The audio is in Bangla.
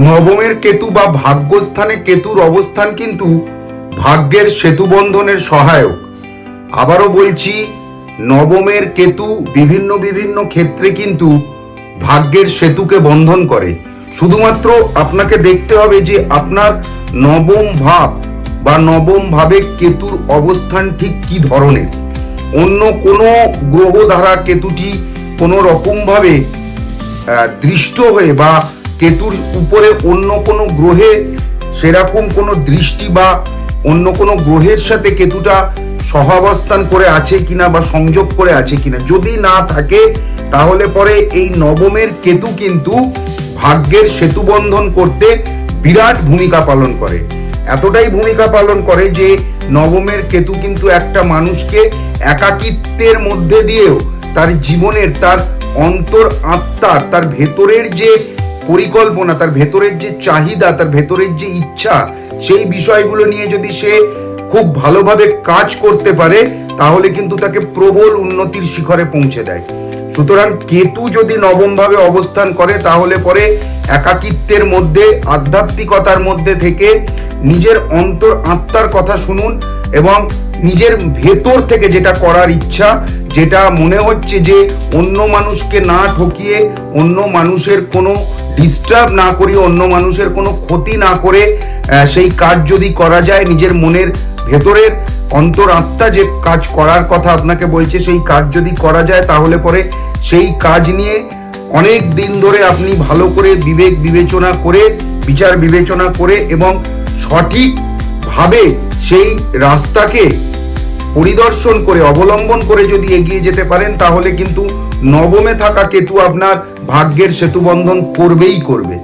নবমের কেতু বা ভাগ্যস্থানে কেতুর অবস্থান কিন্তু ভাগ্যের সেতু বন্ধনের সহায়ক। আবারও বলছি, নবমের কেতু বিভিন্ন বিভিন্ন ক্ষেত্রে কিন্তু ভাগ্যের সেতুকে বন্ধন করে। শুধুমাত্র আপনাকে দেখতে হবে যে আপনার নবম ভাব বা নবম ভাবে কেতুর অবস্থান ঠিক কি ধরনের। অন্য কোনো গ্রহ দ্বারা কেতুটি কোনো রকমভাবে দৃষ্ট হয়ে বা কেতুর উপরে অন্য কোনো গ্রহে সেরকম কোনো দৃষ্টি বা অন্য কোনো গ্রহের সাথে কেতুটা সহাবস্থান করে আছে কিনা বা সংযোগ করে আছে কিনা, যদি না থাকে তাহলে পরে এই নবমের কেতু কিন্তু ভাগ্যের সেতু বন্ধন করতে বিরাট ভূমিকা পালন করে। এতটাই ভূমিকা পালন করে যে নবমের কেতু কিন্তু একটা মানুষকে একাকিত্বের মধ্যে দিয়েও তার জীবনের, তার অন্তর আত্মার, তার ভেতরের যে পরিকল্পনা, তার ভেতরের যে চাহিদা, তার ভেতরের যে ইচ্ছা, সেই বিষয়গুলো নিয়ে যদি সে খুব ভালোভাবে কাজ করতে পারে তাহলে কিন্তু তাকে প্রবল উন্নতির শিখরে পৌঁছে দেয়। সুতরাং কেতু যদি নবম ভাবে অবস্থান করে তাহলে পরে একাকিত্বের মধ্যে, আধ্যাত্মিকতার মধ্যে থেকে নিজের অন্তর আত্মার কথা শুনুন এবং নিজের ভেতর থেকে যেটা করার ইচ্ছা, যেটা মনে হচ্ছে যে অন্য মানুষকে না ঠকিয়ে, অন্য মানুষের কোনো ডিস্টার্ব না করিয়ে, অন্য মানুষের কোনো ক্ষতি না করে সেই কাজ যদি করা যায়, নিজের মনের ভেতরের অন্তর আত্মা যে কাজ করার কথা আপনাকে বলছে সেই কাজ যদি করা যায় তাহলে পরে সেই কাজ নিয়ে অনেক দিন ধরে আপনি ভালো করে বিবেক বিবেচনা করে, বিচার বিবেচনা করে এবং সঠিকভাবে সেই রাস্তাকে পরিদর্শন করে, অবলম্বন করে যদি এগিয়ে যেতে পারেন তাহলে কিন্তু নবমে থাকা কেতু আপনার ভাগ্যের সেতু বন্ধন করবেই করবে।